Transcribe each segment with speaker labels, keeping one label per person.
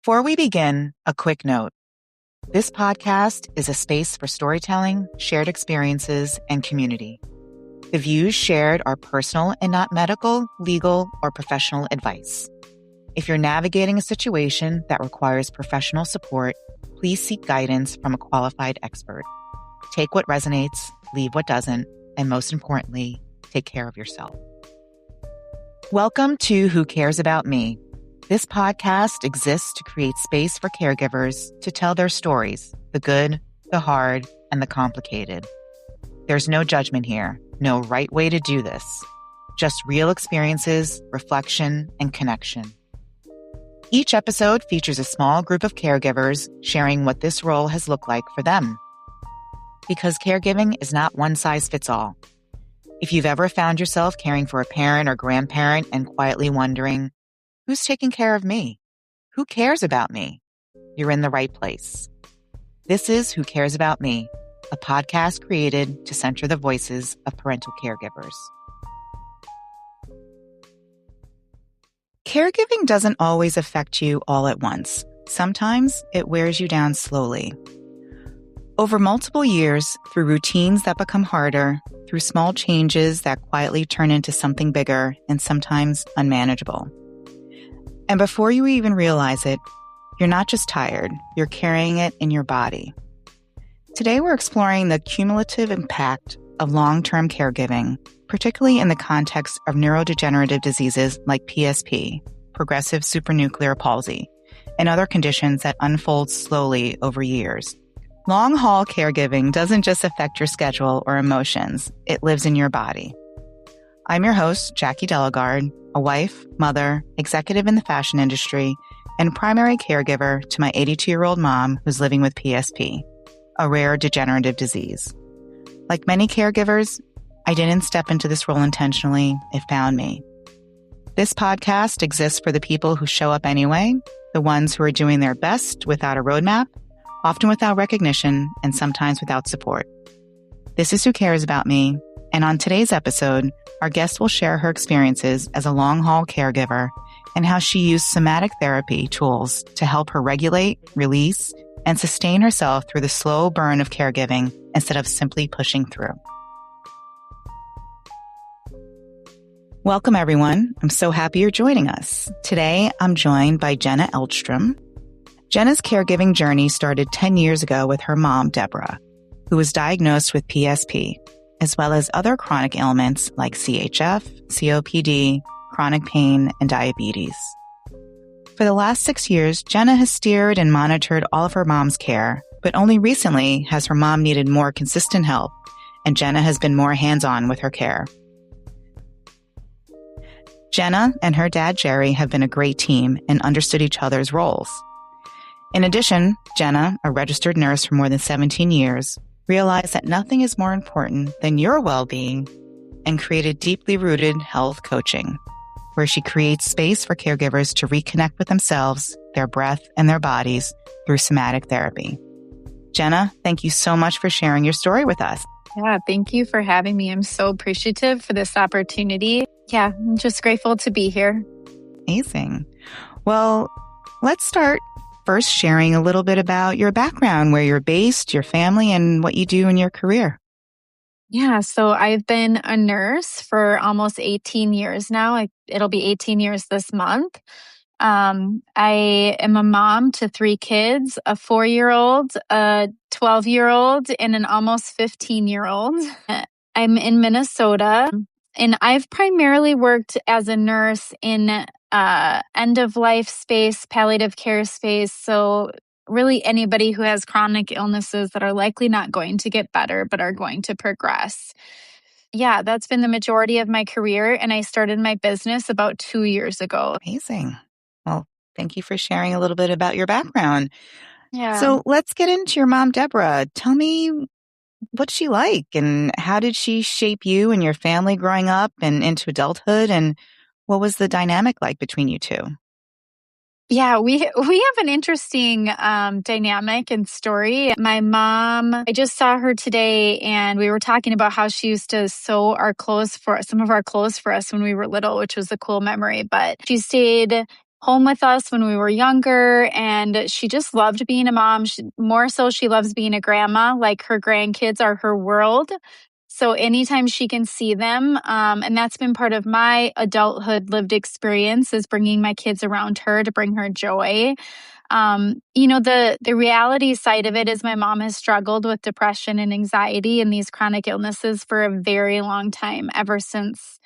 Speaker 1: Before we begin, a quick note. This podcast is a space for storytelling, shared experiences, and community. The views shared are personal and not medical, legal, or professional advice. If you're navigating a situation that requires professional support, please seek guidance from a qualified expert. Take what resonates, leave what doesn't, and most importantly, take care of yourself. Welcome to Who Cares About Me? This podcast exists to create space for caregivers to tell their stories, the good, the hard, and the complicated. There's no judgment here, no right way to do this. Just real experiences, reflection, and connection. Each episode features a small group of caregivers sharing what this role has looked like for them. Because caregiving is not one size fits all. If you've ever found yourself caring for a parent or grandparent and quietly wondering, who's taking care of me? Who cares about me? You're in the right place. This is Who Cares About Me, a podcast created to center the voices of parental caregivers. Caregiving doesn't always affect you all at once. Sometimes it wears you down slowly. Over multiple years, through routines that become harder, through small changes that quietly turn into something bigger and sometimes unmanageable. And before you even realize it, you're not just tired, you're carrying it in your body. Today, we're exploring the cumulative impact of long-term caregiving, particularly in the context of neurodegenerative diseases like PSP, progressive supranuclear palsy, and other conditions that unfold slowly over years. Long-haul caregiving doesn't just affect your schedule or emotions, it lives in your body. I'm your host, Jackie Delegard, a wife, mother, executive in the fashion industry, and primary caregiver to my 82-year-old mom who's living with PSP, a rare degenerative disease. Like many caregivers, I didn't step into this role intentionally, it found me. This podcast exists for the people who show up anyway, the ones who are doing their best without a roadmap, often without recognition, and sometimes without support. This is Who Cares About Me, and on today's episode, our guest will share her experiences as a long-haul caregiver and how she used somatic therapy tools to help her regulate, release, and sustain herself through the slow burn of caregiving instead of simply pushing through. Welcome, everyone. I'm so happy you're joining us. Today, I'm joined by Jenna Eldstrom. Jenna's caregiving journey started 10 years ago with her mom, Deborah, who was diagnosed with PSP, as well as other chronic ailments like CHF, COPD, chronic pain, and diabetes. For the last 6 years, Jenna has steered and monitored all of her mom's care, but only recently has her mom needed more consistent help, and Jenna has been more hands-on with her care. Jenna and her dad, Jerry, have been a great team and understood each other's roles. In addition, Jenna, a registered nurse for more than 17 years, realized that nothing is more important than your well-being and created deeply rooted health coaching, where she creates space for caregivers to reconnect with themselves, their breath, and their bodies through somatic therapy. Jenna, thank you so much for sharing your story with us.
Speaker 2: Yeah, thank you for having me. I'm so appreciative for this opportunity. Yeah, I'm just grateful to be here.
Speaker 1: Amazing. Well, let's start first sharing a little bit about your background, where you're based, your family, and what you do in your career.
Speaker 2: Yeah, so I've been a nurse for almost 18 years now. It'll be 18 years this month. I am a mom to 3 kids, a 4-year-old, a 12-year-old, and an almost 15-year-old. I'm in Minnesota, and I've primarily worked as a nurse in end-of-life space, palliative care space. So really anybody who has chronic illnesses that are likely not going to get better, but are going to progress. Yeah, that's been the majority of my career, and I started my business about 2 years ago.
Speaker 1: Amazing. Well, thank you for sharing a little bit about your background.
Speaker 2: Yeah.
Speaker 1: So let's get into your mom, Deborah. Tell me, what's she like, and how did she shape you and your family growing up and into adulthood, and what was the dynamic like between you two?
Speaker 2: Yeah, we have an interesting dynamic and story. My mom, I just saw her today, and we were talking about how she used to sew some of our clothes for us when we were little, which was a cool memory. But she stayed home with us when we were younger, and she just loved being a mom. More so, she loves being a grandma. Like, her grandkids are her world. So anytime she can see them, and that's been part of my adulthood lived experience, is bringing my kids around her to bring her joy. The reality side of it is my mom has struggled with depression and anxiety and these chronic illnesses for a very long time, ever since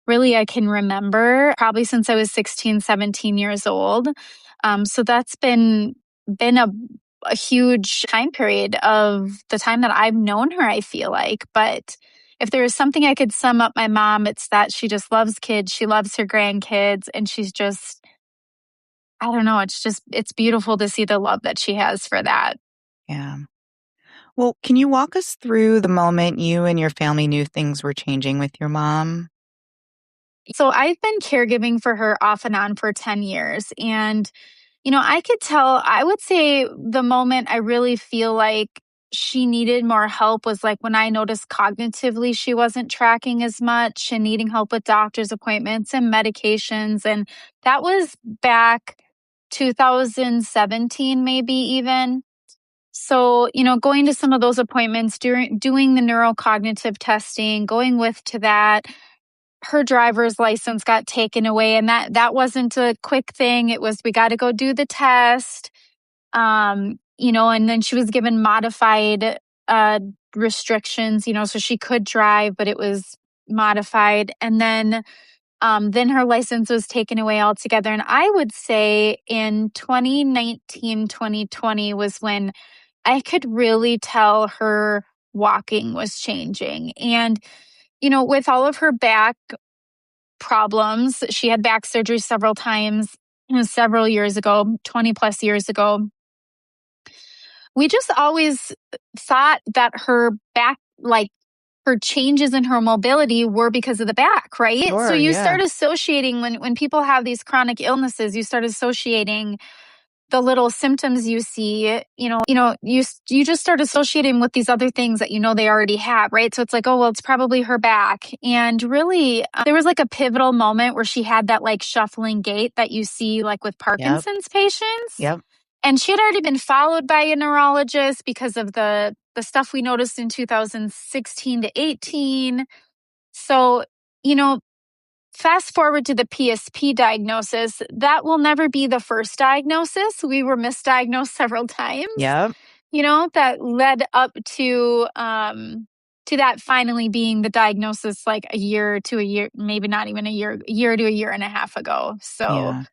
Speaker 2: really I can remember, probably since I was 16, 17 years old. So that's been a huge time period of the time that I've known her, I feel like. But if there is something I could sum up my mom, it's that she just loves kids, she loves her grandkids, and she's just, I don't know, it's beautiful to see the love that she has for that.
Speaker 1: Yeah. Well, can you walk us through the moment you and your family knew things were changing with your mom?
Speaker 2: So I've been caregiving for her off and on for 10 years. And, I could tell, I would say the moment I really feel like she needed more help was like when I noticed cognitively she wasn't tracking as much and needing help with doctor's appointments and medications. And that was back 2017, maybe even. So, going to some of those appointments, doing the neurocognitive testing, going with to that, her driver's license got taken away, and that wasn't a quick thing. It was, we got to go do the test. And then she was given modified restrictions, so she could drive, but it was modified. And then her license was taken away altogether. And I would say in 2019, 2020 was when I could really tell her walking was changing. And, with all of her back problems, she had back surgery several times, several years ago, 20 plus years ago. We just always thought that her back, like, her changes in her mobility were because of the back, right? So
Speaker 1: Sure,
Speaker 2: you
Speaker 1: yeah.
Speaker 2: start associating when people have these chronic illnesses, you start associating the little symptoms you see, you just start associating with these other things that they already have, right? So it's like, oh, well, it's probably her back. And really, there was like a pivotal moment where she had that like shuffling gait that you see like with
Speaker 1: Yep.
Speaker 2: Parkinson's patients.
Speaker 1: Yep.
Speaker 2: And she had already been followed by a neurologist because of the stuff we noticed in 2016 to 18. So, you know, fast forward to the PSP diagnosis, that will never be the first diagnosis. We were misdiagnosed several times,
Speaker 1: Yep.
Speaker 2: that led up to that finally being the diagnosis like a year to a year, maybe not even a year to a year and a half ago. So,
Speaker 1: Yeah.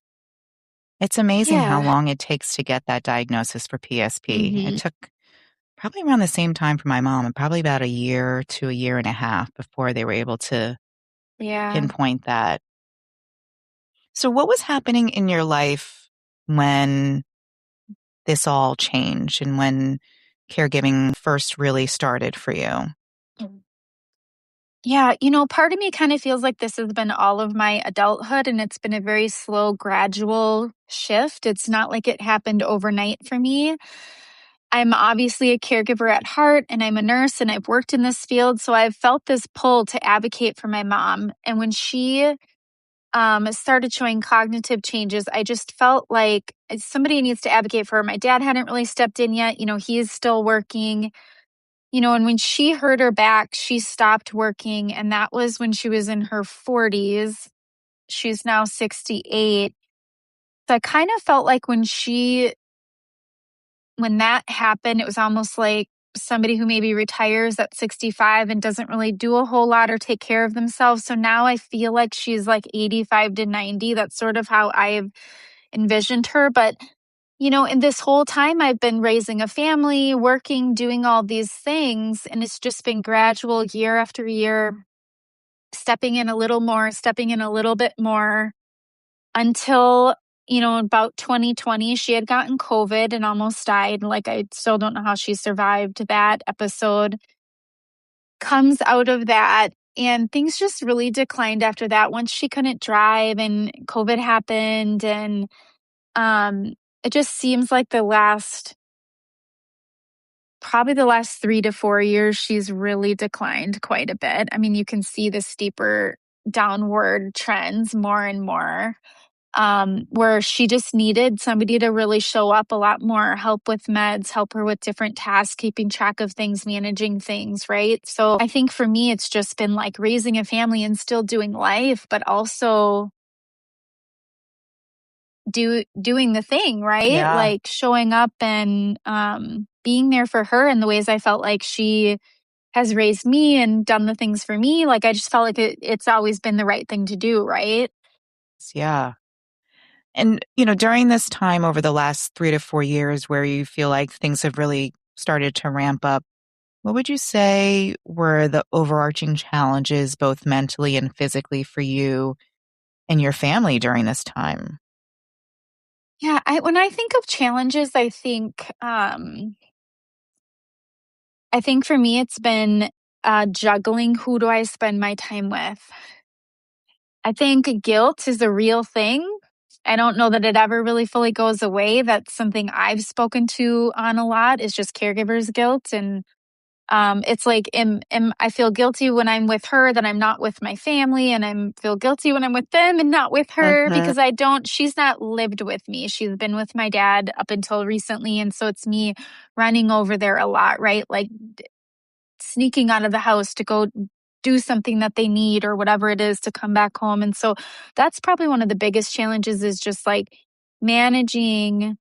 Speaker 1: It's amazing how
Speaker 2: yeah.
Speaker 1: long it takes to get that diagnosis for PSP. It
Speaker 2: Hmm.
Speaker 1: took probably around the same time for my mom, and probably about a year to a year and a half before they were able to
Speaker 2: Yeah.
Speaker 1: pinpoint that. So, what was happening in your life when this all changed and when caregiving first really started for you?
Speaker 2: Yeah, part of me kind of feels like this has been all of my adulthood, and it's been a very slow, gradual shift. It's not like it happened overnight for me. I'm obviously a caregiver at heart, and I'm a nurse, and I've worked in this field. So I've felt this pull to advocate for my mom. And when she started showing cognitive changes, I just felt like somebody needs to advocate for her. My dad hadn't really stepped in yet. He is still working. And when she hurt her back, she stopped working. And that was when she was in her 40s. She's now 68. So I kind of felt like when that happened, it was almost like somebody who maybe retires at 65 and doesn't really do a whole lot or take care of themselves. So now I feel like she's like 85 to 90. That's sort of how I've envisioned her. But in this whole time, I've been raising a family, working, doing all these things. And it's just been gradual year after year, stepping in a little more, stepping in a little bit more until, about 2020, she had gotten COVID and almost died. Like, I still don't know how she survived that episode. Comes out of that. And things just really declined after that. Once she couldn't drive and COVID happened, and it just seems like probably the last 3 to 4 years, she's really declined quite a bit. I mean, you can see the steeper downward trends more and more. where she just needed somebody to really show up a lot more, help with meds, help her with different tasks, keeping track of things, managing things, right? So I think for me, it's just been like raising a family and still doing life, but also doing the thing, right?
Speaker 1: Yeah.
Speaker 2: Like showing up and being there for her in the ways I felt like she has raised me and done the things for me. Like I just felt like it's always been the right thing to do, right?
Speaker 1: Yeah. And, during this time over the last 3 to 4 years where you feel like things have really started to ramp up, what would you say were the overarching challenges, both mentally and physically, for you and your family during this time?
Speaker 2: Yeah, when I think of challenges, I think for me it's been juggling who do I spend my time with. I think guilt is a real thing. I don't know that it ever really fully goes away. That's something I've spoken to on a lot is just caregiver's guilt. And it's like, I feel guilty when I'm with her that I'm not with my family, and I feel guilty when I'm with them and not with her
Speaker 1: Uh-huh.
Speaker 2: because she's not lived with me. She's been with my dad up until recently. And so it's me running over there a lot, right? Like sneaking out of the house to go do something that they need or whatever it is to come back home. And so that's probably one of the biggest challenges is just like managing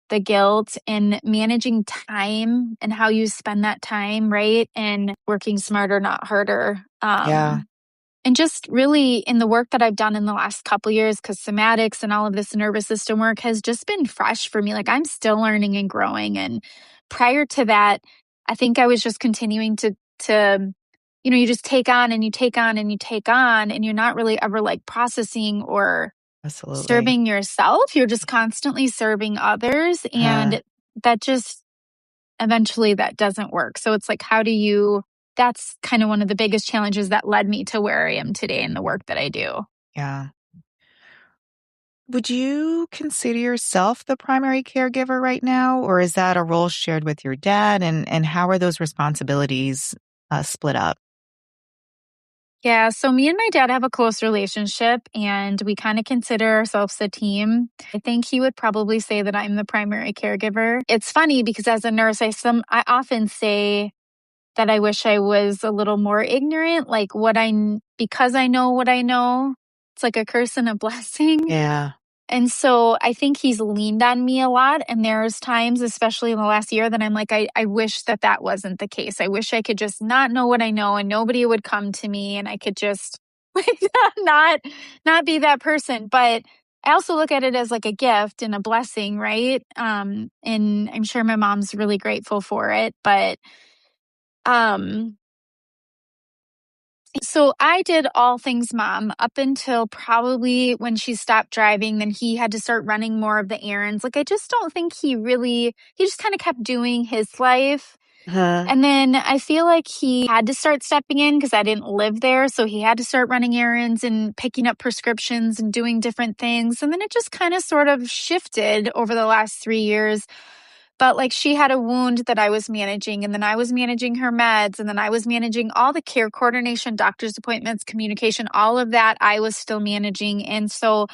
Speaker 2: the guilt and managing time and how you spend that time, right? And working smarter, not harder.
Speaker 1: Yeah,
Speaker 2: And just really in the work that I've done in the last couple years, because somatics and all of this nervous system work has just been fresh for me. Like I'm still learning and growing. And prior to that, I think I was just continuing to, you just take on and you take on and you take on, and you're not really ever like processing or
Speaker 1: absolutely.
Speaker 2: serving yourself. You're just constantly serving others.
Speaker 1: Uh,
Speaker 2: And that just eventually that doesn't work. So it's like, that's kind of one of the biggest challenges that led me to where I am today in the work that I do.
Speaker 1: yeah. Would you consider yourself the primary caregiver right now, or is that a role shared with your dad? And how are those responsibilities split up?
Speaker 2: Yeah. So me and my dad have a close relationship and we kind of consider ourselves a team. I think he would probably say that I'm the primary caregiver. It's funny because as a nurse, I often say that I wish I was a little more ignorant, like because I know what I know. It's like a curse and a blessing.
Speaker 1: Yeah.
Speaker 2: And so I think he's leaned on me a lot. And there's times, especially in the last year, that I'm like, I wish that wasn't the case. I wish I could just not know what I know and nobody would come to me and I could just like not, not be that person. But I also look at it as like a gift and a blessing, right? And I'm sure my mom's really grateful for it. But um, so I did all things mom up until probably when she stopped driving. Then he had to start running more of the errands. Like, I just don't think he just kind of kept doing his life.
Speaker 1: Uh-huh.
Speaker 2: And then I feel like he had to start stepping in because I didn't live there. So he had to start running errands and picking up prescriptions and doing different things. And then it just kind of sort of shifted over the last 3 years. But like she had a wound that I was managing, and then I was managing her meds, and then I was managing all the care coordination, doctor's appointments, communication, all of that I was still managing. And so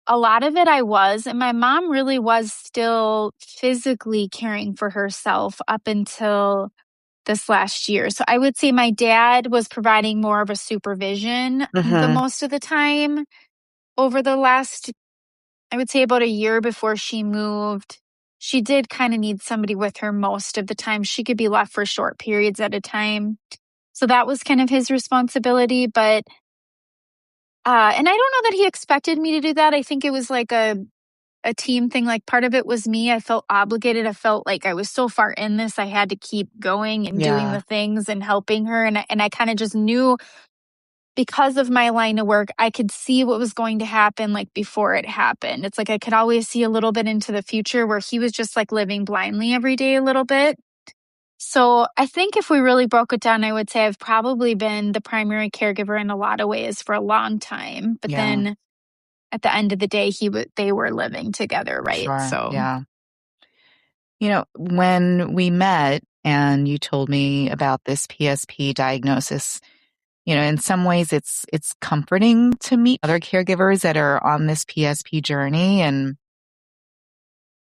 Speaker 2: a lot of it I was, and my mom really was still physically caring for herself up until this last year. So I would say my dad was providing more of a supervision the
Speaker 1: Uh-huh.
Speaker 2: most of the time over the last, I would say about a year before she moved. She did kind of need somebody with her most of the time. She could be left for short periods at a time. So that was kind of his responsibility. But, and I don't know that he expected me to do that. I think it was like a team thing. Like part of it was me. I felt obligated. I felt like I was so far in this. I had to keep going and doing
Speaker 1: Yeah.
Speaker 2: the things and helping her. And I kind of just knew because of my line of work, I could see what was going to happen like before it happened. It's like I could always see a little bit into the future where he was just like living blindly every day a little bit. So I think if we really broke it down, I would say I've probably been the primary caregiver in a lot of ways for a long time. But
Speaker 1: Yeah.
Speaker 2: then at the end of the day, they were living together, right?
Speaker 1: Sure.
Speaker 2: So
Speaker 1: Yeah. When we met and you told me about this PSP diagnosis, in some ways it's comforting to meet other caregivers that are on this PSP journey. And,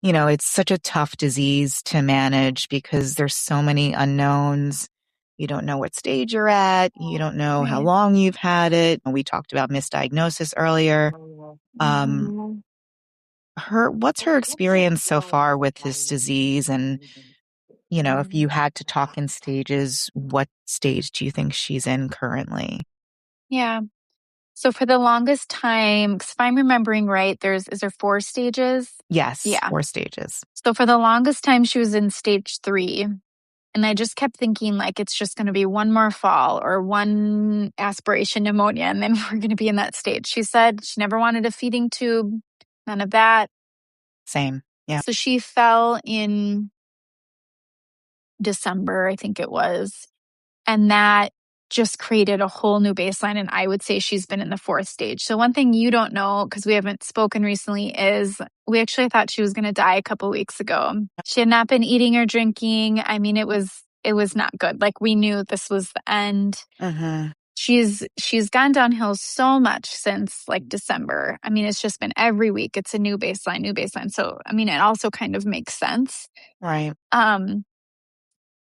Speaker 1: it's such a tough disease to manage because there's so many unknowns. You don't know what stage you're at. You don't know how
Speaker 2: Right.
Speaker 1: long you've had it. We talked about misdiagnosis earlier.
Speaker 2: Mhm.
Speaker 1: What's her experience so far with this disease? And, if you had to talk in stages, what stage do you think she's in currently?
Speaker 2: Yeah. So for the longest time, because if I'm remembering right, is there 4 stages?
Speaker 1: Yes,
Speaker 2: Yeah.
Speaker 1: 4 stages.
Speaker 2: So for the longest time, she was in stage 3. And I just kept thinking, like, it's just going to be one more fall or one aspiration pneumonia, and then we're going to be in that stage. She said she never wanted a feeding tube, none of that.
Speaker 1: Same. Yeah.
Speaker 2: So she fell in December, I think it was. And that just created a whole new baseline. And I would say she's been in the 4th stage. So one thing you don't know, because we haven't spoken recently, is we actually thought she was going to die a couple weeks ago. She had not been eating or drinking. I mean, it was not good. Like, we knew this was the end.
Speaker 1: Mm-hmm.
Speaker 2: She's gone downhill so much since like December. I mean, it's just been every week. It's a new baseline, new baseline. So, I mean, it also kind of makes sense.
Speaker 1: Right.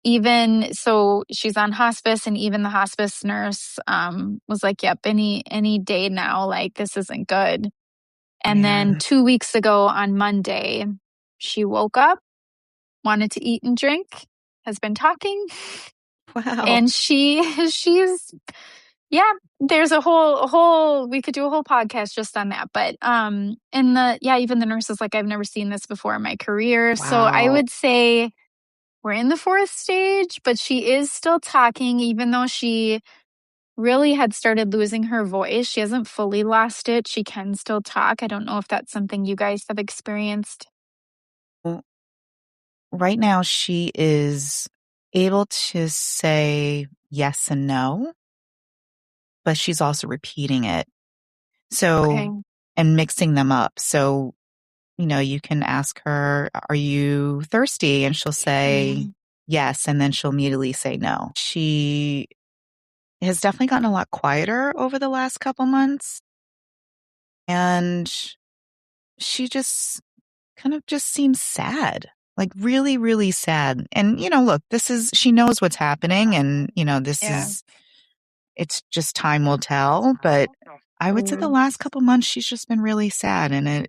Speaker 2: Even so, she's on hospice, and even the hospice nurse was like, yep, any day now, like, this isn't good. And then
Speaker 1: Man.
Speaker 2: 2 weeks ago on Monday, she woke up, wanted to eat and drink, has been talking,
Speaker 1: Wow.
Speaker 2: and she's yeah, there's a whole we could do a whole podcast just on that. But even the nurse is like, I've never seen this before in my career. So I
Speaker 1: Wow.
Speaker 2: would say we're in the 4th stage, but she is still talking, even though she really had started losing her voice. She hasn't fully lost it. She can still talk. I don't know if that's something you guys have experienced.
Speaker 1: Well, right now, she is able to say yes and no, but she's also repeating it. So,
Speaker 2: Okay.
Speaker 1: and mixing them up. So, you can ask her, are you thirsty? And she'll say
Speaker 2: Mhm.
Speaker 1: yes. And then she'll immediately say no. She has definitely gotten a lot quieter over the last couple months. And she just kind of just seems sad, like really, really sad. And, look, she knows what's happening and,
Speaker 2: Yeah.
Speaker 1: it's just time will tell. But I would say the
Speaker 2: Mhm.
Speaker 1: last couple months, she's just been really sad. And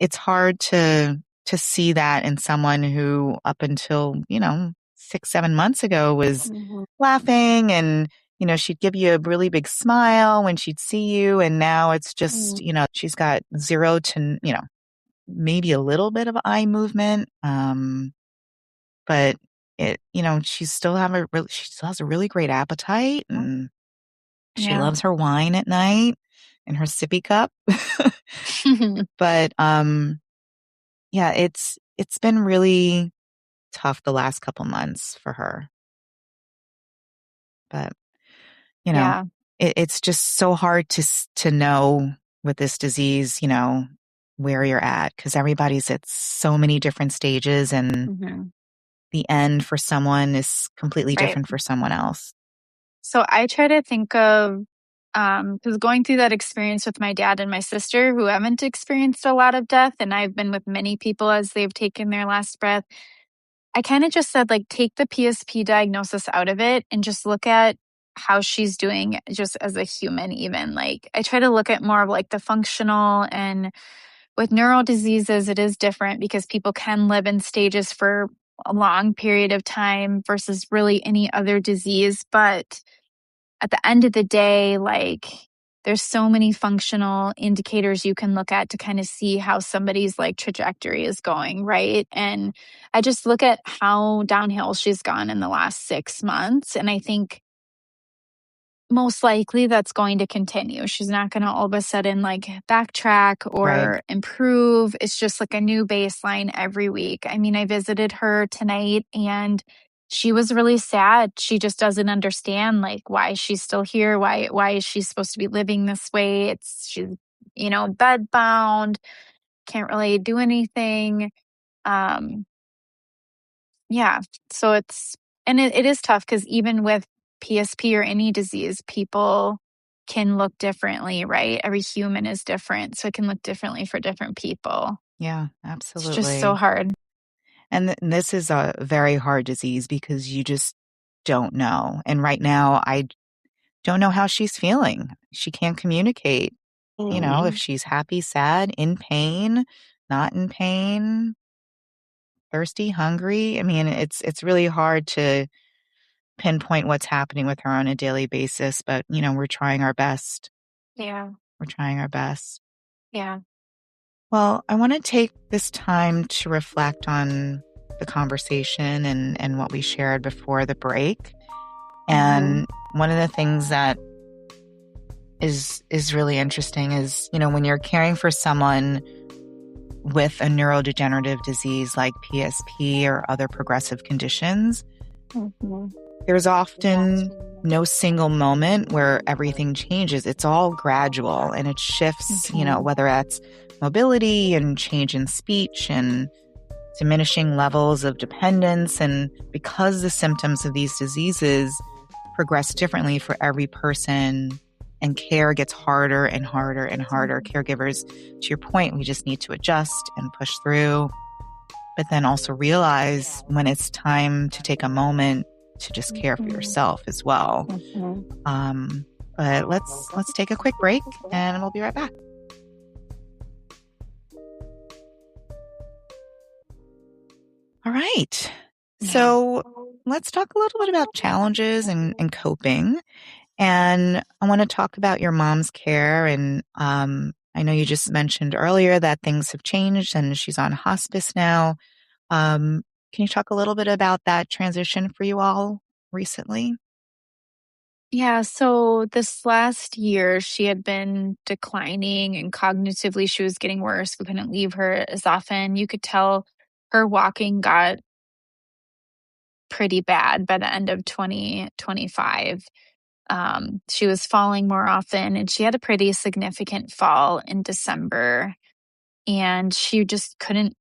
Speaker 1: it's hard to see that in someone who up until, 6, 7 months ago was
Speaker 2: Mhm.
Speaker 1: laughing and, she'd give you a really big smile when she'd see you. And now it's just,
Speaker 2: Mhm.
Speaker 1: she's got zero to, maybe a little bit of eye movement. But she still has a really great appetite and she
Speaker 2: Yeah.
Speaker 1: loves her wine at night and her sippy cup. But, yeah, it's been really tough the last couple months for her. But, you know,
Speaker 2: Yeah.
Speaker 1: it's just so hard to know with this disease, where you're at because everybody's at so many different stages and
Speaker 2: Mhm.
Speaker 1: the end for someone is completely
Speaker 2: Right.
Speaker 1: different for someone else.
Speaker 2: So I try to think of, because going through that experience with my dad and my sister who haven't experienced a lot of death, and I've been with many people as they've taken their last breath, I kind of just said, like, take the PSP diagnosis out of it and just look at how she's doing just as a human, even. Like, I try to look at more of like the functional, and with neural diseases, it is different because people can live in stages for a long period of time versus really any other disease. But at the end of the day, like, there's so many functional indicators you can look at to kind of see how somebody's like trajectory is going, right? And I just look at how downhill she's gone in the last 6 months. And I think most likely that's going to continue. She's not going to all of a sudden like backtrack
Speaker 1: Right.
Speaker 2: or improve. It's just like a new baseline every week. I mean, I visited her tonight and she was really sad. She just doesn't understand like why she's still here. Why is she supposed to be living this way? She's, bed bound, can't really do anything. Um, yeah. So it is tough because even with PSP or any disease, people can look differently, right? Every human is different, so it can look differently for different people.
Speaker 1: Yeah,
Speaker 2: It's just so
Speaker 1: absolutely.
Speaker 2: hard.
Speaker 1: And this is a very hard disease because you just don't know. And right now, I don't know how she's feeling. She can't communicate, if she's happy, sad, in pain, not in pain, thirsty, hungry. I mean, it's really hard to pinpoint what's happening with her on a daily basis, but we're trying our best.
Speaker 2: Yeah.
Speaker 1: We're trying our best.
Speaker 2: Yeah.
Speaker 1: Well, I want to take this time to reflect on the conversation and what we shared before the break. And one of the things that is really interesting is, when you're caring for someone with a neurodegenerative disease like PSP or other progressive conditions, there's often no single moment where everything changes. It's all gradual and it shifts, whether that's mobility and change in speech and diminishing levels of dependence. And because the symptoms of these diseases progress differently for every person and care gets harder and harder and harder, caregivers, to your point, we just need to adjust and push through, but then also realize when it's time to take a moment to just care for yourself as well. But let's take a quick break and we'll be right back. All right. So let's talk a little bit about challenges and coping. And I want to talk about your mom's care. And I know you just mentioned earlier that things have changed and she's on hospice now. Can you talk a little bit about that transition for you all recently?
Speaker 2: Yeah, so this last year, she had been declining and cognitively she was getting worse. We couldn't leave her as often. You could tell her walking got pretty bad by the end of 2025. She was falling more often and she had a pretty significant fall in December and she just couldn't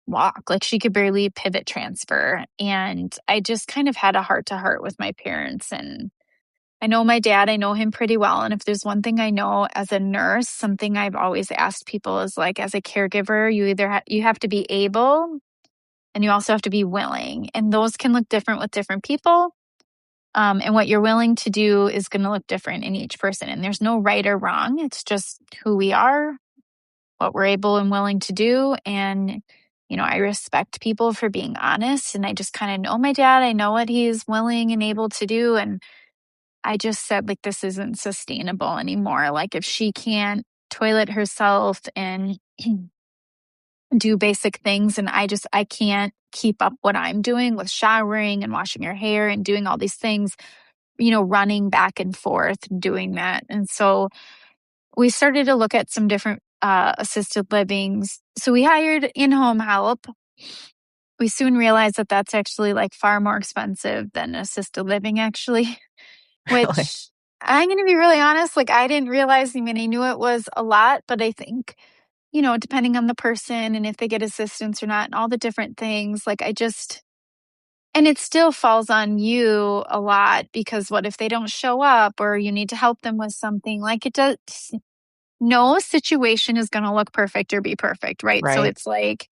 Speaker 2: walk. Like she could barely pivot transfer. And I just kind of had a heart to heart with my parents. And I know my dad, I know him pretty well. And if there's one thing I know as a nurse, something I've always asked people is like, as a caregiver, you either you have to be able and you also have to be willing. And those can look different with different people. And what you're willing to do is going to look different in each person. And there's no right or wrong. It's just who we are, what we're able and willing to do. And, I respect people for being honest. And I just kind of know my dad. I know what he's willing and able to do. And I just said, like, this isn't sustainable anymore. Like, if she can't toilet herself and do basic things, and I can't keep up what I'm doing with showering and washing her hair and doing all these things, running back and forth, doing that. And so we started to look at some different assisted livings. So we hired in-home help. We soon realized that that's actually like far more expensive than assisted living, actually,
Speaker 1: Really?
Speaker 2: which I'm going to be really honest. Like I didn't realize, I knew it was a lot, but I think, depending on the person and if they get assistance or not and all the different things, and it still falls on you a lot because what if they don't show up or you need to help them with something? Like it does. No situation is going to look perfect or be perfect, right? So
Speaker 1: Right.
Speaker 2: it's like,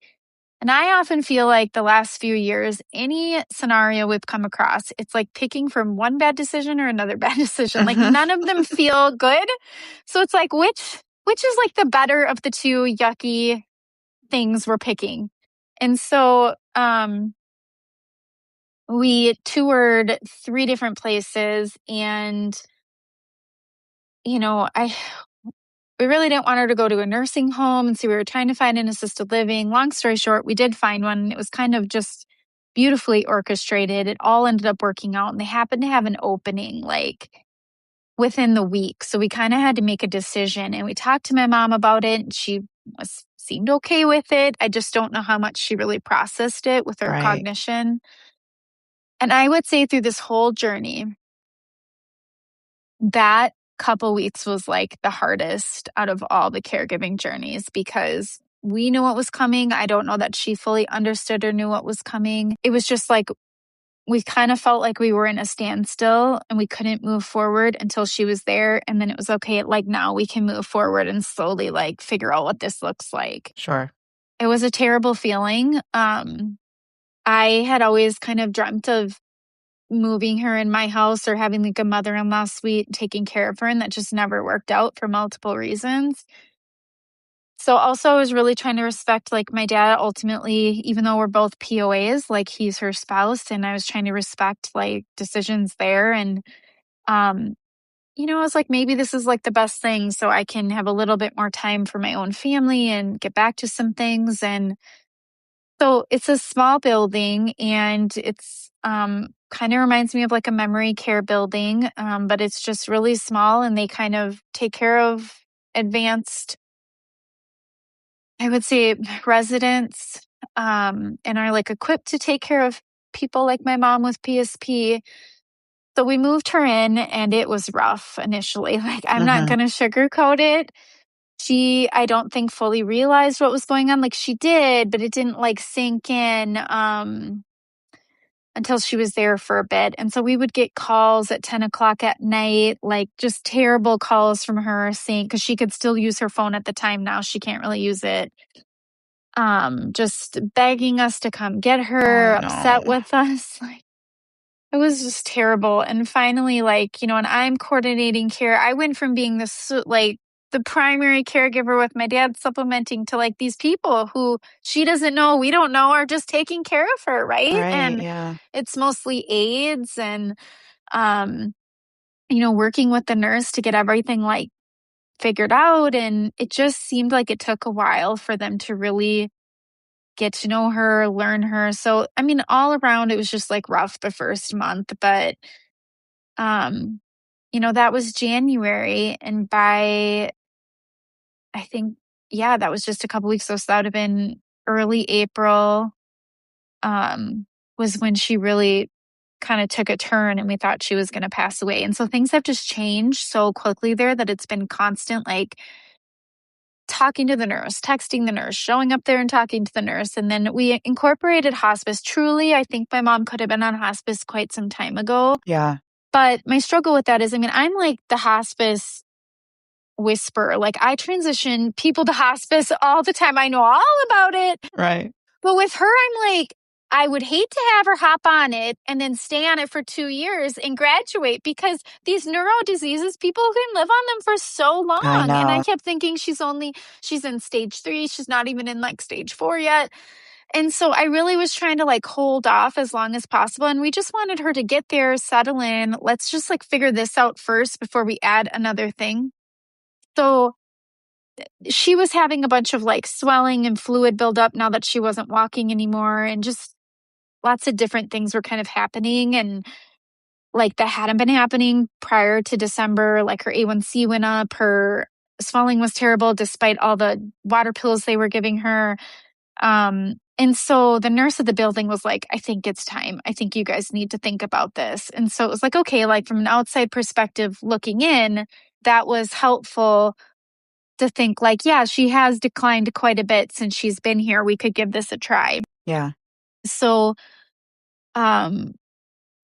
Speaker 2: and I often feel like the last few years, any scenario we've come across, it's like picking from one bad decision or another bad decision. Like none of them feel good. So it's like, which is like the better of the two yucky things we're picking? And so, we toured 3 different places and, we really didn't want her to go to a nursing home. And so we were trying to find an assisted living. Long story short, we did find one. And it was kind of just beautifully orchestrated. It all ended up working out. And they happened to have an opening like within the week. So we kind of had to make a decision. And we talked to my mom about it. And she seemed okay with it. I just don't know how much she really processed it with her
Speaker 1: Right.
Speaker 2: cognition. And I would say through this whole journey, that couple weeks was like the hardest out of all the caregiving journeys because we knew what was coming. I don't know that she fully understood or knew what was coming. It was just like we kind of felt like we were in a standstill and we couldn't move forward until she was there. And then it was okay. Like now we can move forward and slowly like figure out what this looks like.
Speaker 1: Sure.
Speaker 2: It was a terrible feeling. I had always kind of dreamt of moving her in my house or having like a mother-in-law suite taking care of her, and that just never worked out for multiple reasons. So also I was really trying to respect like my dad ultimately, even though we're both POAs, like he's her spouse, and I was trying to respect like decisions there. And um I was like, maybe this is like the best thing so I can have a little bit more time for my own family and get back to some things. And so it's a small building, and it's kind of reminds me of like a memory care building, but it's just really small, and they kind of take care of advanced, I would say, residents, and are like equipped to take care of people like my mom with PSP. So we moved her in, and it was rough initially. Like, I'm not
Speaker 1: Uh-huh.
Speaker 2: going to sugarcoat it. I don't think fully realized what was going on. Like she did, but it didn't like sink in until she was there for a bit. And so we would get calls at 10 o'clock at night, like just terrible calls from her saying, because she could still use her phone at the time. Now she can't really use it. Just begging us to come get her,
Speaker 1: Oh,
Speaker 2: upset
Speaker 1: no.
Speaker 2: with us. Like, it was just terrible. And finally, like, and I'm coordinating care. I went from being the primary caregiver with my dad supplementing to like these people who she doesn't know, we don't know, are just taking care of her, right?
Speaker 1: Right.
Speaker 2: And
Speaker 1: Yeah.
Speaker 2: it's mostly aides and, um, working with the nurse to get everything like figured out. And it just seemed like it took a while for them to really get to know her, learn her. So, I mean, all around, it was just like rough the first month, but, um, that was January. And by, I think, yeah, that was just a couple weeks ago. So that would have been early April, was when she really kind of took a turn and we thought she was going to pass away. And so things have just changed so quickly there that it's been constant, like talking to the nurse, texting the nurse, showing up there and talking to the nurse. And then we incorporated hospice. Truly, I think my mom could have been on hospice quite some time ago.
Speaker 1: Yeah.
Speaker 2: But my struggle with that is, I'm like the hospice whisperer. Like I transition people to hospice all the time. I know all about it.
Speaker 1: Right.
Speaker 2: But with her, I'm like, I would hate to have her hop on it and then stay on it for 2 years and graduate, because these neuro diseases, people can live on them for so
Speaker 1: I
Speaker 2: long. And I
Speaker 1: know.
Speaker 2: kept thinking she's in stage 3. She's not even in like stage 4 yet. And so I really was trying to like hold off as long as possible. And we just wanted her to get there, settle in. Let's just like figure this out first before we add another thing. So she was having a bunch of like swelling and fluid buildup now that she wasn't walking anymore, and just lots of different things were kind of happening, and like that hadn't been happening prior to December. Like her A1C went up, her swelling was terrible despite all the water pills they were giving her. And so the nurse at the building was like, I think it's time. I think you guys need to think about this. And so it was like, okay, like from an outside perspective looking in, that was helpful to think like, yeah, she has declined quite a bit since she's been here. We could give this a try.
Speaker 1: Yeah.
Speaker 2: So, um,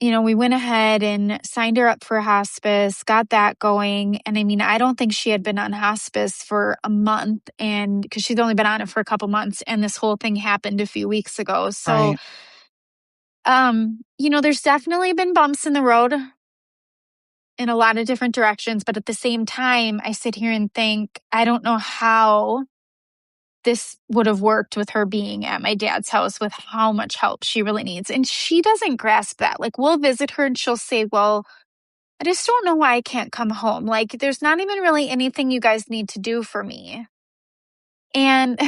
Speaker 2: we went ahead and signed her up for hospice, got that going. And I don't think she had been on hospice for a month, and because she's only been on it for a couple months, and this whole thing happened a few weeks ago. So,
Speaker 1: Right.
Speaker 2: there's definitely been bumps in the road in a lot of different directions. But at the same time, I sit here and think, I don't know how this would have worked with her being at my dad's house with how much help she really needs. And she doesn't grasp that. Like, we'll visit her and she'll say, well, I just don't know why I can't come home. Like, there's not even really anything you guys need to do for me. And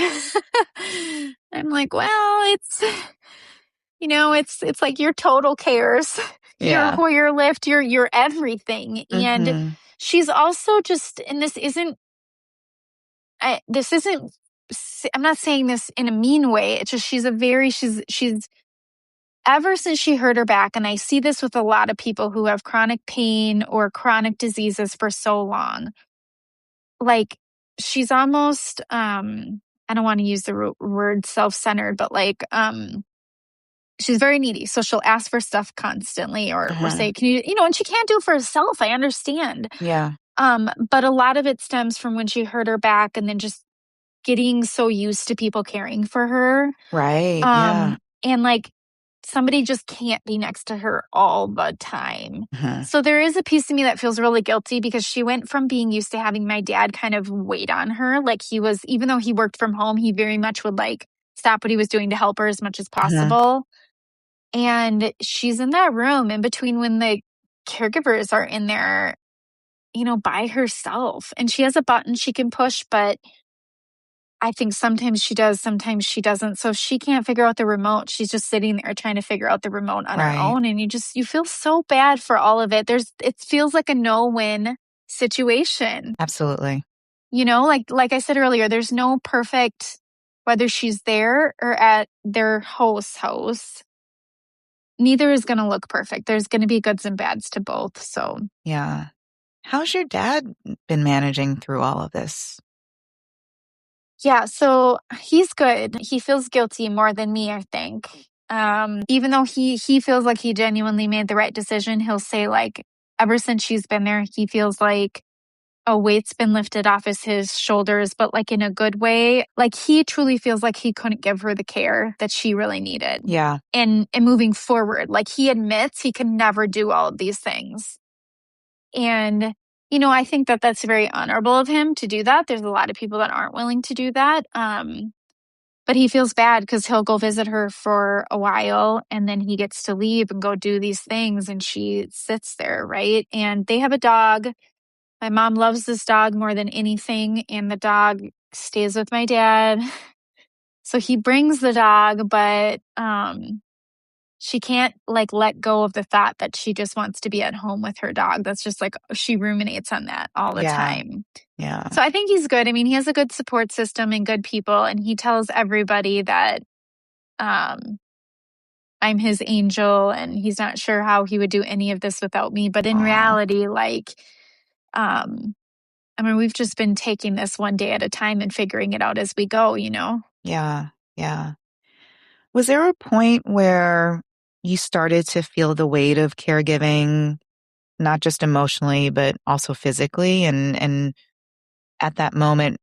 Speaker 2: I'm like, well, it's like your total cares, your
Speaker 1: Yeah.
Speaker 2: Hoyer lift, your everything. And
Speaker 1: Mm-hmm.
Speaker 2: she's also just, and I'm not saying this in a mean way. It's just she's ever since she hurt her back, and I see this with a lot of people who have chronic pain or chronic diseases for so long. Like she's almost I don't want to use the word self-centered, but like she's very needy. So she'll ask for stuff constantly or say, can you, and she can't do it for herself. I understand.
Speaker 1: Yeah.
Speaker 2: But a lot of it stems from when she hurt her back and then just getting so used to people caring for her.
Speaker 1: Right. Yeah.
Speaker 2: And like somebody just can't be next to her all the time. So there is a piece of me that feels really guilty because she went from being used to having my dad kind of wait on her. Like he was, even though he worked from home, he very much would like stop what he was doing to help her as much as possible. And she's in that room in between when the caregivers are in there, by herself. And she has a button she can push, but I think sometimes she does, sometimes she doesn't. So if she can't figure out the remote, she's just sitting there trying to figure out the remote on her own. And you feel so bad for all of it. It feels like a no-win situation.
Speaker 1: Absolutely.
Speaker 2: Like I said earlier, there's no perfect, whether she's there or at their host's house, neither is going to look perfect. There's going to be goods and bads to both. So
Speaker 1: yeah. How's your dad been managing through all of this?
Speaker 2: Yeah, so he's good. He feels guilty more than me, I think. Even though he feels like he genuinely made the right decision, he'll say like, ever since she's been there, he feels like a weight's been lifted off his shoulders, but like in a good way. Like he truly feels like he couldn't give her the care that she really needed.
Speaker 1: Yeah.
Speaker 2: And moving forward, like he admits he can never do all of these things. And I think that that's very honorable of him to do that. There's a lot of people that aren't willing to do that. But he feels bad because he'll go visit her for a while and then he gets to leave and go do these things and she sits there, right? And they have a dog. My mom loves this dog more than anything, and the dog stays with my dad. So he brings the dog, but she can't like let go of the thought that she just wants to be at home with her dog. That's just like she ruminates on that all the time.
Speaker 1: Yeah.
Speaker 2: So I think he's good. I mean, he has a good support system and good people, and he tells everybody that I'm his angel and he's not sure how he would do any of this without me. But in reality, like we've just been taking this one day at a time and figuring it out as we go,
Speaker 1: Yeah. Yeah. Was there a point where you started to feel the weight of caregiving, not just emotionally, but also physically? And at that moment,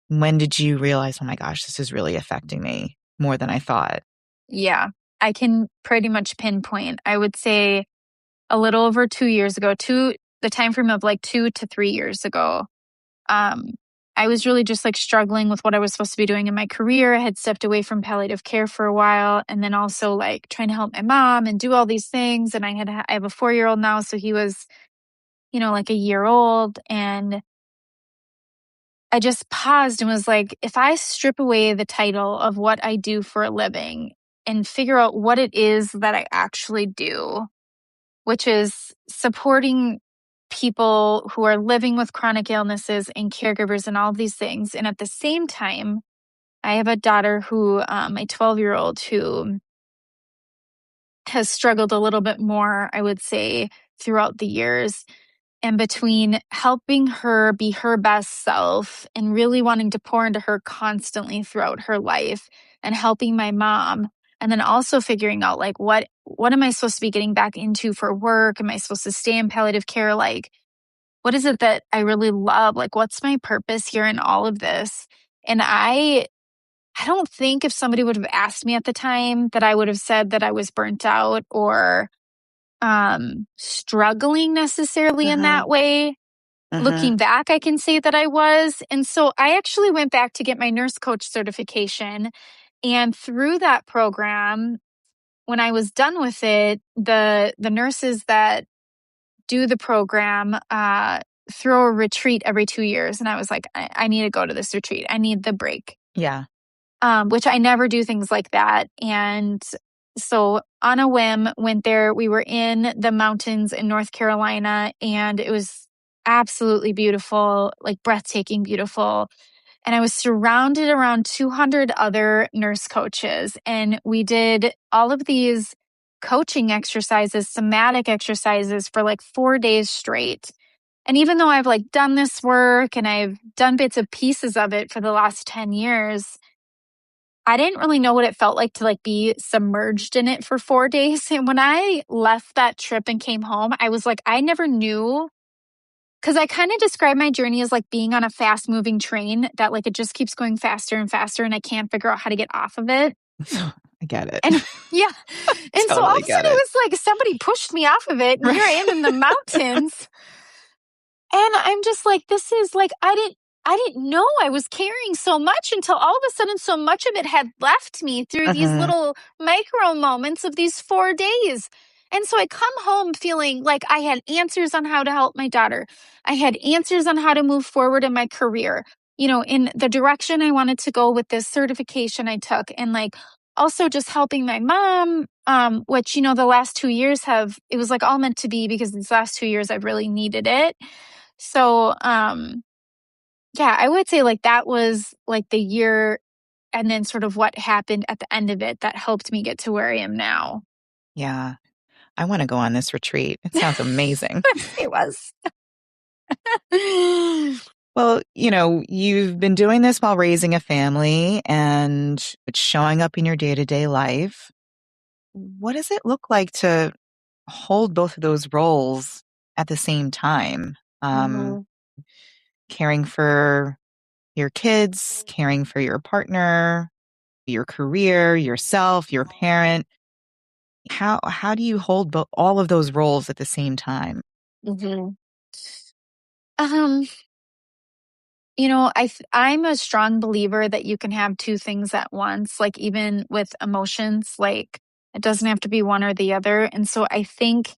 Speaker 1: when did you realize, oh my gosh, this is really affecting me more than I thought?
Speaker 2: Yeah, I can pretty much pinpoint. I would say a little over 2 years ago, the time frame of like 2 to 3 years ago. I was really just like struggling with what I was supposed to be doing in my career. I had stepped away from palliative care for a while and then also like trying to help my mom and do all these things. And I have a 4-year-old now. So he was, like a year old. And I just paused and was like, if I strip away the title of what I do for a living and figure out what it is that I actually do, which is supporting people who are living with chronic illnesses and caregivers and all of these things. And at the same time, I have a daughter who, a 12-year-old who has struggled a little bit more, I would say, throughout the years. And between helping her be her best self and really wanting to pour into her constantly throughout her life and helping my mom, and then also figuring out like, what am I supposed to be getting back into for work? Am I supposed to stay in palliative care? Like, what is it that I really love? Like, what's my purpose here in all of this? And I don't think if somebody would have asked me at the time that I would have said that I was burnt out or struggling necessarily in that way. Looking back, I can say that I was. And so I actually went back to get my nurse coach certification. And through that program, when I was done with it, the nurses that do the program throw a retreat every 2 years. And I was like, I need to go to this retreat. I need the break.
Speaker 1: Yeah.
Speaker 2: Which I never do things like that. And so on a whim, went there. We were in the mountains in North Carolina, and it was absolutely beautiful, like breathtaking beautiful. And I was surrounded around 200 other nurse coaches, and we did all of these coaching exercises, somatic exercises for like 4 days straight. And even though I've like done this work and I've done bits and pieces of it for the last 10 years, I didn't really know what it felt like to like be submerged in it for 4 days. And when I left that trip and came home, I was like, I never knew, because I kind of describe my journey as like being on a fast moving train that like it just keeps going faster and faster and I can't figure out how to get off of it.
Speaker 1: I get it.
Speaker 2: And yeah. And so all of
Speaker 1: Totally
Speaker 2: a
Speaker 1: get
Speaker 2: sudden it
Speaker 1: it.
Speaker 2: was like somebody pushed me off of it. And here I am in the mountains. And I'm just like, this is like, I didn't know I was carrying so much until all of a sudden so much of it had left me through these
Speaker 1: Mhm.
Speaker 2: little micro moments of these 4 days. And so I come home feeling like I had answers on how to help my daughter. I had answers on how to move forward in my career, you know, in the direction I wanted to go with this certification I took. And like also just helping my mom, which, you know, the last 2 years it was like all meant to be because these last 2 years I've really needed it. So, yeah, I would say like that was like the year and then sort of what happened at the end of it that helped me get to where I am now.
Speaker 1: Yeah. I want to go on this retreat. It sounds amazing.
Speaker 2: It was.
Speaker 1: Well, you've been doing this while raising a family and it's showing up in your day-to-day life. What does it look like to hold both of those roles at the same time?
Speaker 2: Mhm.
Speaker 1: Caring for your kids, caring for your partner, your career, yourself, your parent. How do you hold all of those roles at the same time?
Speaker 2: Mhm. Um, I'm a strong believer that you can have two things at once, like even with emotions, like it doesn't have to be one or the other. And so I think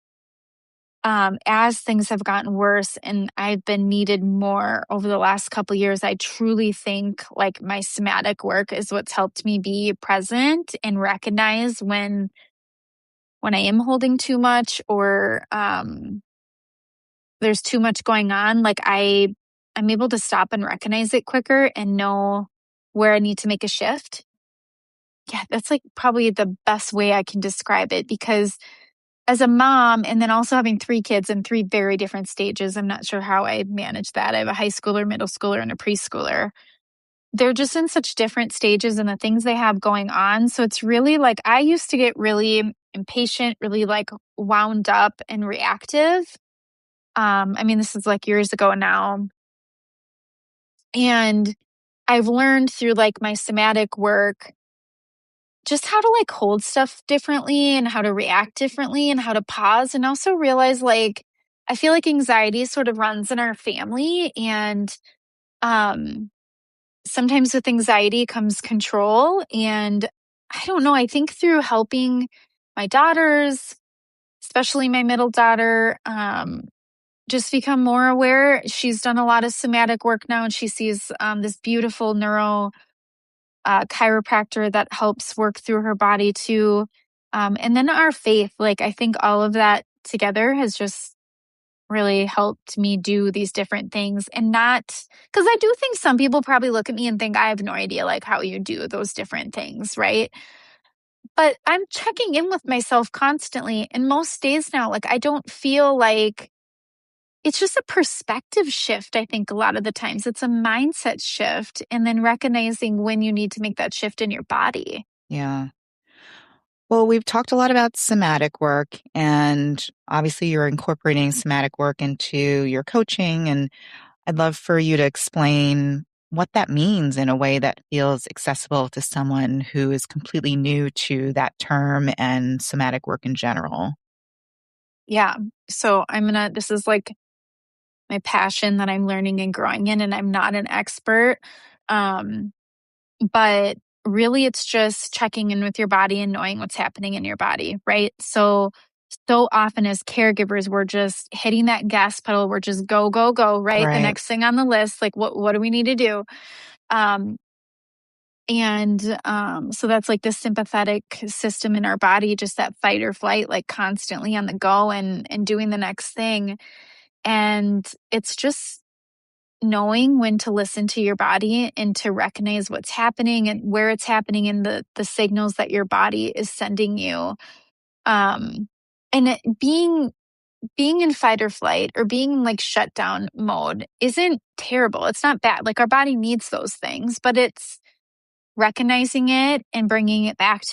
Speaker 2: as things have gotten worse and I've been needed more over the last couple of years, I truly think like my somatic work is what's helped me be present and recognize when I am holding too much or there's too much going on. Like I'm able to stop and recognize it quicker and know where I need to make a shift. Yeah, that's like probably the best way I can describe it because as a mom and then also having three kids in three very different stages, I'm not sure how I manage that. I have a high schooler, middle schooler, and a preschooler. They're just in such different stages and the things they have going on. So it's really like I used to get really impatient, really like wound up and reactive. I mean, this is like years ago now. And I've learned through like my somatic work just how to like hold stuff differently and how to react differently and how to pause and also realize like I feel like anxiety sort of runs in our family and um sometimes with anxiety comes control and I don't know, I think through helping my daughters, especially my middle daughter, just become more aware. She's done a lot of somatic work now and she sees this beautiful neuro chiropractor that helps work through her body too. And then our faith, like I think all of that together has just really helped me do these different things and not because I do think some people probably look at me and think I have no idea like how you do those different things, right? But I'm checking in with myself constantly. And most days now, like I don't feel like it's just a perspective shift, I think, a lot of the times. It's a mindset shift, and then recognizing when you need to make that shift in your body.
Speaker 1: Yeah. Well, we've talked a lot about somatic work, and obviously you're incorporating somatic work into your coaching. And I'd love for you to explain what that means in a way that feels accessible to someone who is completely new to that term and somatic work in general.
Speaker 2: Yeah. So this is like my passion that I'm learning and growing in, and I'm not an expert. Um, but really, it's just checking in with your body and knowing what's happening in your body, right? So often as caregivers, we're just hitting that gas pedal. We're just go, go, go, right? The
Speaker 1: Right.
Speaker 2: next thing on the list, like what do we need to do? Um, so that's like the sympathetic system in our body, just that fight or flight, like constantly on the go and doing the next thing. And it's just knowing when to listen to your body and to recognize what's happening and where it's happening and the signals that your body is sending you. Um, being in fight or flight or being in like shutdown mode isn't terrible. It's not bad. Like our body needs those things, but recognizing it and bringing it back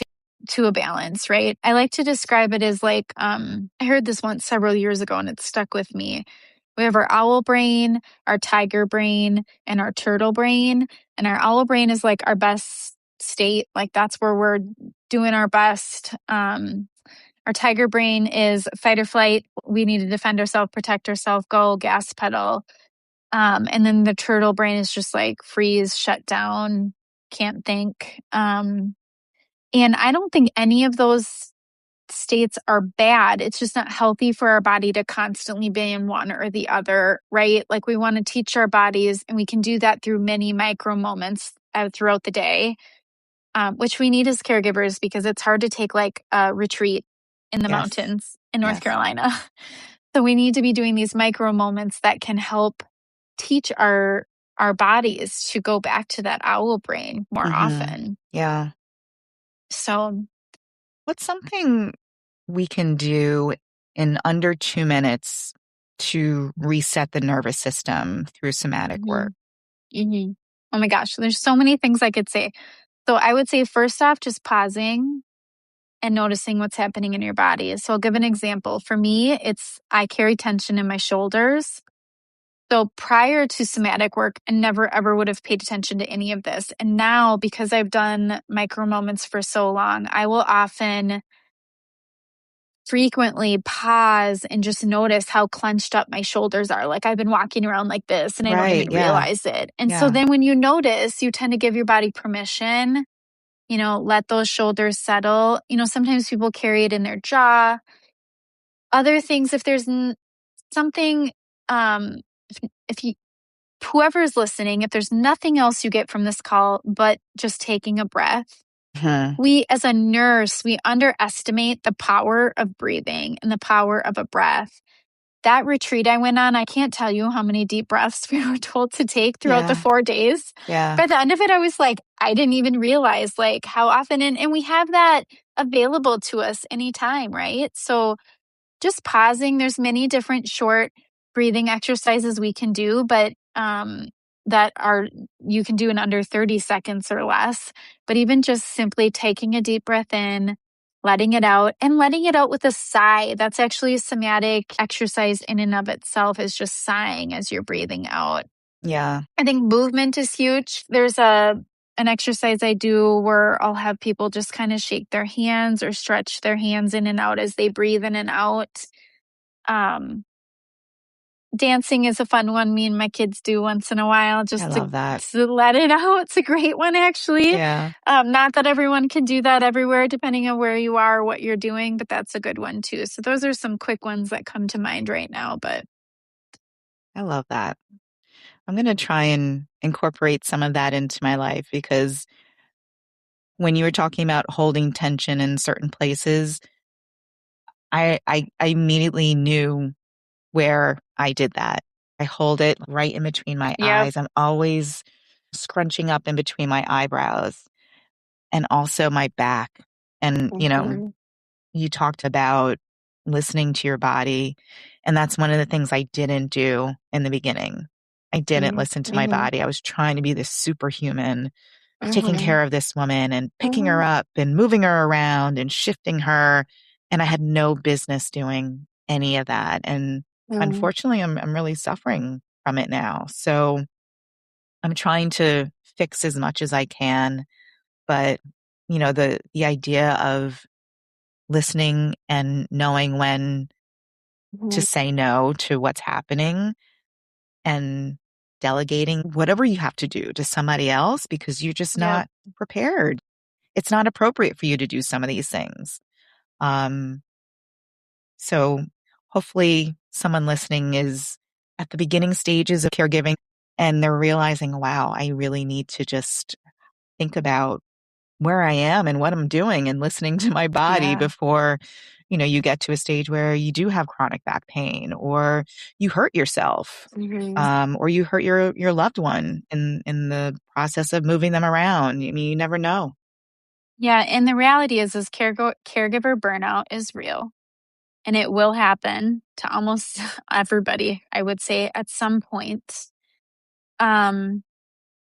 Speaker 2: to a balance, right? I like to describe it as like, I heard this once several years ago and it stuck with me. We have our owl brain, our tiger brain, and our turtle brain. And our owl brain is like our best state. Like that's where we're doing our best. Our tiger brain is fight or flight. We need to defend ourselves, protect ourselves, go gas pedal. And then the turtle brain is just like freeze, shut down, can't think. And I don't think any of those states are bad. It's just not healthy for our body to constantly be in one or the other, right? Like we want to teach our bodies, and we can do that through many micro moments throughout the day, which we need as caregivers because it's hard to take like a retreat in the
Speaker 1: Yes.
Speaker 2: mountains in North
Speaker 1: Yes.
Speaker 2: Carolina. So we need to be doing these micro moments that can help teach our bodies to go back to that owl brain more
Speaker 1: Mm-hmm.
Speaker 2: often.
Speaker 1: Yeah.
Speaker 2: So,
Speaker 1: What's something we can do in under 2 minutes to reset the nervous system through somatic work?
Speaker 2: mhm, mhm. Oh my gosh, there's so many things I could say. So I would say first off, just pausing and noticing what's happening in your body. So I'll give an example. For me, I carry tension in my shoulders. So prior to somatic work, I never ever would have paid attention to any of this. And now, because I've done micro moments for so long, I will often frequently pause and just notice how clenched up my shoulders are. Like I've been walking around like this and I don't
Speaker 1: Right.
Speaker 2: even
Speaker 1: Yeah.
Speaker 2: realize it. And so
Speaker 1: Yeah.
Speaker 2: then when you notice, you tend to give your body permission, let those shoulders settle. Sometimes people carry it in their jaw. Other things, if there's something, if you, whoever is listening, if there's nothing else you get from this call but just taking a breath,
Speaker 1: Mhm.
Speaker 2: we as a nurse, we underestimate the power of breathing and the power of a breath. That retreat I went on, I can't tell you how many deep breaths we were told to take throughout the
Speaker 1: Yeah.
Speaker 2: 4 days.
Speaker 1: Yeah.
Speaker 2: By the end of it, I was like, I didn't even realize like how often, and we have that available to us anytime, right? So just pausing. There's many different short breathing exercises we can do, but that are you can do in under 30 seconds or less. But even just simply taking a deep breath in, letting it out, and letting it out with a sigh. That's actually a somatic exercise in and of itself, is just sighing as you're breathing out.
Speaker 1: Yeah.
Speaker 2: I think movement is huge. There's an exercise I do where I'll have people just kind of shake their hands or stretch their hands in and out as they breathe in and out. Um, Dancing is a fun one me and my kids do once in a while
Speaker 1: I
Speaker 2: just
Speaker 1: love that.
Speaker 2: to let it out. It's a great one, actually.
Speaker 1: Yeah.
Speaker 2: Not that everyone can do that everywhere, depending on where you are, what you're doing, but that's a good one too. So those are some quick ones that come to mind right now. But
Speaker 1: I love that. I'm going to try and incorporate some of that into my life because when you were talking about holding tension in certain places, I immediately knew where I did that. I hold it right in between my
Speaker 2: yep.
Speaker 1: eyes. I'm always scrunching up in between my eyebrows and also my back. And,
Speaker 2: Mhm.
Speaker 1: you talked about listening to your body. And that's one of the things I didn't do in the beginning. I didn't
Speaker 2: Mhm.
Speaker 1: listen to my
Speaker 2: Mhm.
Speaker 1: body. I was trying to be this superhuman, taking
Speaker 2: Mhm.
Speaker 1: care of this woman and picking her
Speaker 2: Mhm.
Speaker 1: up and moving her around and shifting her. And I had no business doing any of that. And
Speaker 2: Mhm.
Speaker 1: unfortunately, I'm really suffering from it now. So I'm trying to fix as much as I can. But, the idea of listening and knowing when to
Speaker 2: Mhm.
Speaker 1: say no to what's happening and delegating whatever you have to do to somebody else because you're just
Speaker 2: Yep.
Speaker 1: not prepared. It's not appropriate for you to do some of these things. Um, so hopefully someone listening is at the beginning stages of caregiving and they're realizing, wow, I really need to just think about where I am and what I'm doing and listening to my body
Speaker 2: Yeah.
Speaker 1: before, you get to a stage where you do have chronic back pain or you hurt yourself,
Speaker 2: Mhm.
Speaker 1: or you hurt your loved one in the process of moving them around. I mean, you never know.
Speaker 2: Yeah. And the reality is caregiver burnout is real. And it will happen to almost everybody, I would say, at some point. Um,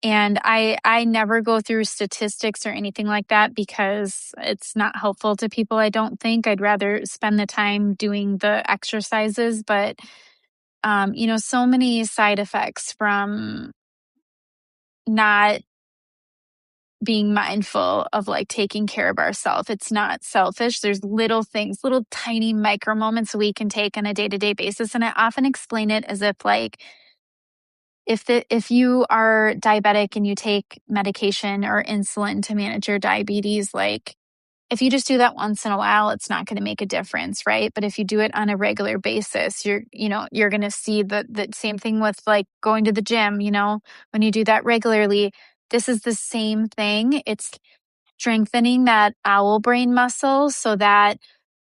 Speaker 2: And I never go through statistics or anything like that because it's not helpful to people, I don't think. I'd rather spend the time doing the exercises. But, so many side effects from not being mindful of like taking care of ourselves. It's not selfish. There's little things, little tiny micro moments we can take on a day-to-day basis. And I often explain it as if like, if you are diabetic and you take medication or insulin to manage your diabetes, like if you just do that once in a while, it's not going to make a difference, right? But if you do it on a regular basis, you're going to see the same thing with like going to the gym, when you do that regularly, this is the same thing. It's strengthening that owl brain muscle so that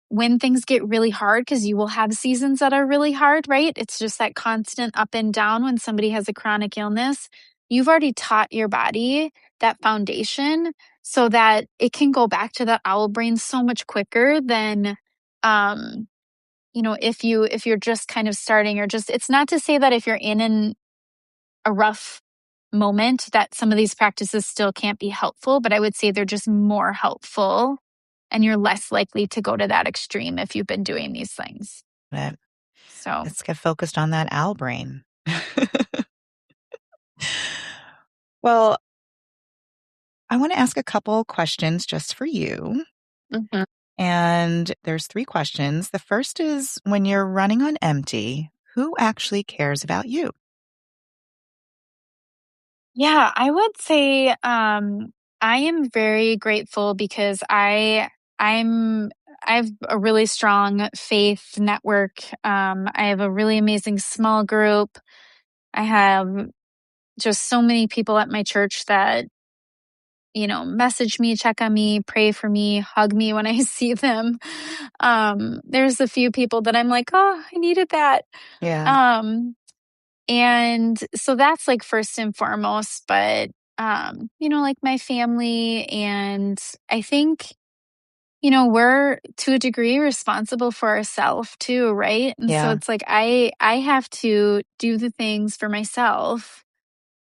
Speaker 2: when things get really hard, because you will have seasons that are really hard, right? It's just that constant up and down when somebody has a chronic illness. You've already taught your body that foundation so that it can go back to the owl brain so much quicker than, if you're just kind of starting or just, it's not to say that if you're in a rough moment that some of these practices still can't be helpful, but I would say they're just more helpful and you're less likely to go to that extreme if you've been doing these things.
Speaker 1: But
Speaker 2: So,
Speaker 1: let's get focused on that owl brain. Well, I want to ask a couple questions just for you.
Speaker 2: mhm.
Speaker 1: And there's 3 questions. The first is, when you're running on empty, who actually cares about you?
Speaker 2: Yeah, I would say I am very grateful because I have a really strong faith network. I have a really amazing small group. I have just so many people at my church that message me, check on me, pray for me, hug me when I see them. There's a few people that I'm like, oh, I needed that.
Speaker 1: Yeah.
Speaker 2: Um, and so that's like first and foremost, but like my family, and I think, we're to a degree responsible for ourselves too, right? And so
Speaker 1: Yeah.
Speaker 2: it's like I have to do the things for myself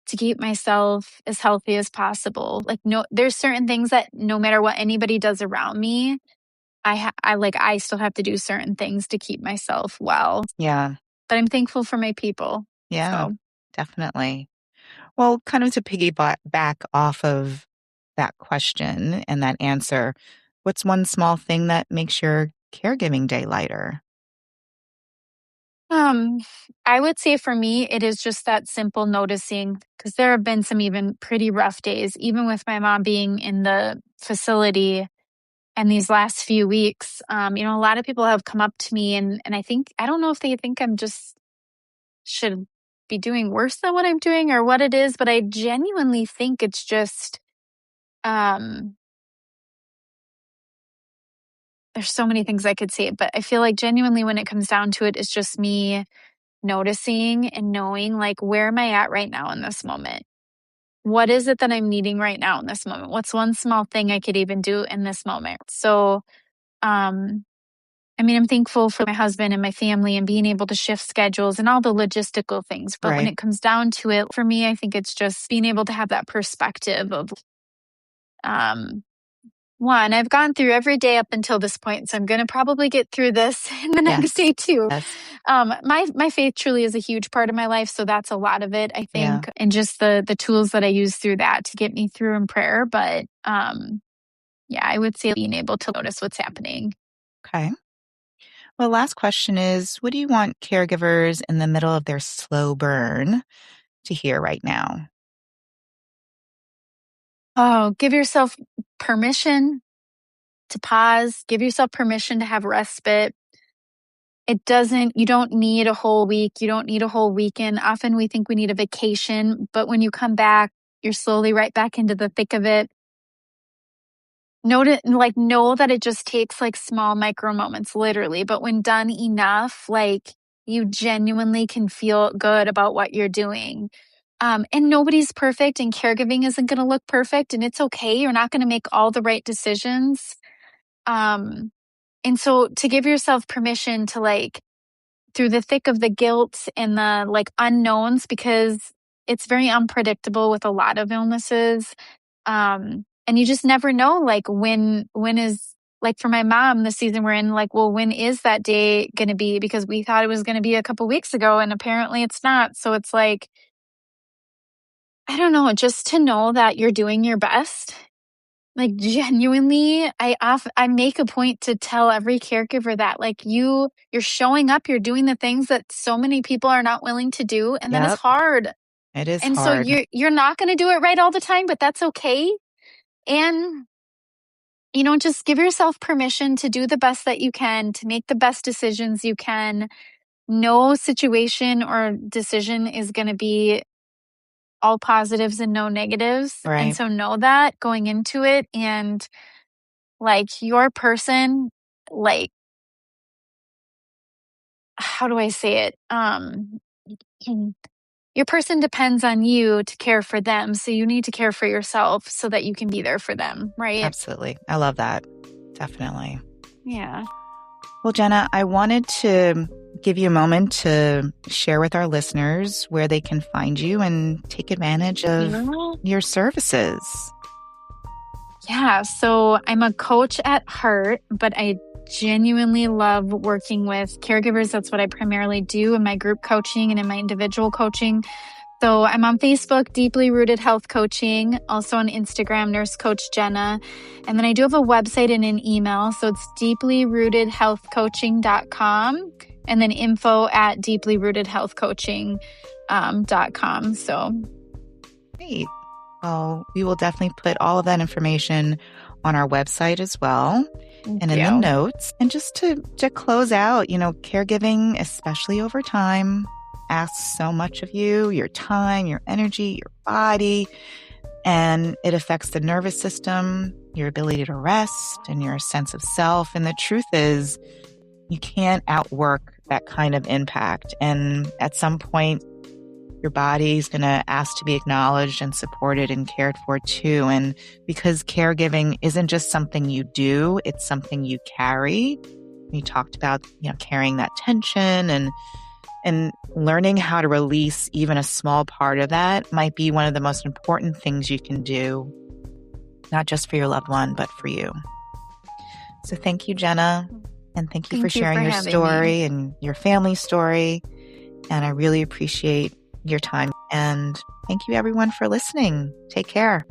Speaker 2: to keep myself as healthy as possible. Like no, there's certain things that no matter what anybody does around me, I still have to do certain things to keep myself well.
Speaker 1: Yeah.
Speaker 2: But I'm thankful for my people.
Speaker 1: Yeah.
Speaker 2: So,
Speaker 1: Definitely. Well, kind of to piggyback back off of that question and that answer, what's one small thing that makes your caregiving day lighter?
Speaker 2: um, I would say for me, it is just that simple noticing because there have been some even pretty rough days, even with my mom being in the facility. And these last few weeks, a lot of people have come up to me and I don't know if they think I'm just should be doing worse than what I'm doing or what it is, but I genuinely think it's just um there's so many things I could say, but I feel like genuinely when it comes down to it, it's just me noticing and knowing like where am I at right now in this moment? What is it that I'm needing right now in this moment? What's one small thing I could even do in this moment? So um I'm thankful for my husband and my family and being able to shift schedules and all the logistical things. But when
Speaker 1: Right.
Speaker 2: it comes down to it, for me, I think it's just being able to have that perspective of, um, one, I've gone through every day up until this point, so I'm going to probably get through this in the next
Speaker 1: Yes.
Speaker 2: day too.
Speaker 1: Yes.
Speaker 2: My faith truly is a huge part of my life, so that's a lot of it, I
Speaker 1: Yeah.
Speaker 2: think, and just the tools that I use through that to get me through in prayer. But yeah, I would say being able to notice what's happening.
Speaker 1: Okay. Well, last question is, what do you want caregivers in the middle of their slow burn to hear right now?
Speaker 2: Oh, give yourself permission to pause, give yourself permission to have respite. You don't need a whole week, you don't need a whole weekend. Often we think we need a vacation, but when you come back, you're slowly right back into the thick of it. Know that it just takes like small micro moments, literally, but when done enough, like you genuinely can feel good about what you're doing. And nobody's perfect, and caregiving isn't going to look perfect, and it's okay. You're not going to make all the right decisions. Um, and so to give yourself permission to like through the thick of the guilt and the like unknowns, because it's very unpredictable with a lot of illnesses. And you just never know, like when is, like for my mom, the season we're in, like, well, when is that day going to be? Because we thought it was going to be a couple weeks ago and apparently it's not. So it's like, I don't know, just to know that you're doing your best. Like genuinely, I make a point to tell every caregiver that, like, you're showing up, you're doing the things that so many people are not willing to do, and then it's hard.
Speaker 1: It is
Speaker 2: and
Speaker 1: hard.
Speaker 2: so you're not going to do it right all the time, but that's okay. And just give yourself permission to do the best that you can, to make the best decisions you can. No situation or decision is going to be all positives and no negatives.
Speaker 1: Right.
Speaker 2: And so know that going into it, and like your person, like, how do I say it? Your person depends on you to care for them. So you need to care for yourself so that you can be there for them, right?
Speaker 1: Absolutely. I love that. Definitely.
Speaker 2: Yeah.
Speaker 1: Well, Jenna, I wanted to give you a moment to share with our listeners where they can find you and take advantage of your services.
Speaker 2: Yeah. So I'm a coach at heart, but I genuinely love working with caregivers. That's what I primarily do in my group coaching and in my individual coaching. So I'm on Facebook, Deeply Rooted Health Coaching, also on Instagram, Nurse Coach Jenna. And then I do have a website and an email. So it's deeplyrootedhealthcoaching.com and then info@deeplyrootedhealthcoaching.com. So
Speaker 1: great. Well, we will definitely put all of that information on our website as well. And in the notes. And just to close out, caregiving, especially over time, asks so much of you, your time, your energy, your body, and it affects the nervous system, your ability to rest, and your sense of self. And the truth is, you can't outwork that kind of impact. And at some point, your body's going to ask to be acknowledged and supported and cared for too. And because caregiving isn't just something you do, it's something you carry. We talked about, carrying that tension and learning how to release even a small part of that might be one of the most important things you can do, not just for your loved one, but for you. So thank you, Jenna. And thank you for sharing your story and your family story. And I really appreciate your time. And thank you, everyone, for listening. Take care.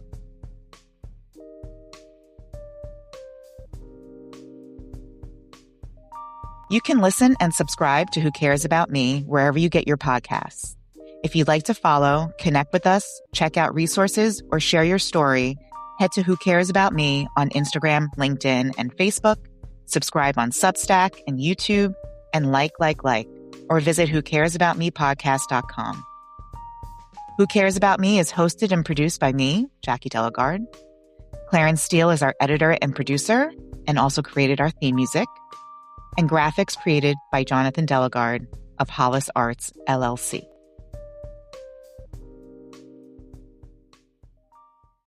Speaker 1: You can listen and subscribe to Who Cares About Me wherever you get your podcasts. If you'd like to follow, connect with us, check out resources, or share your story, head to Who Cares About Me on Instagram, LinkedIn, and Facebook, subscribe on Substack and YouTube, and like, or visit whocaresaboutmepodcast.com. Who Cares About Me is hosted and produced by me, Jackie Delagard. Clarence Steele is our editor and producer and also created our theme music. And graphics created by Jonathan Delagard of Hollis Arts, LLC.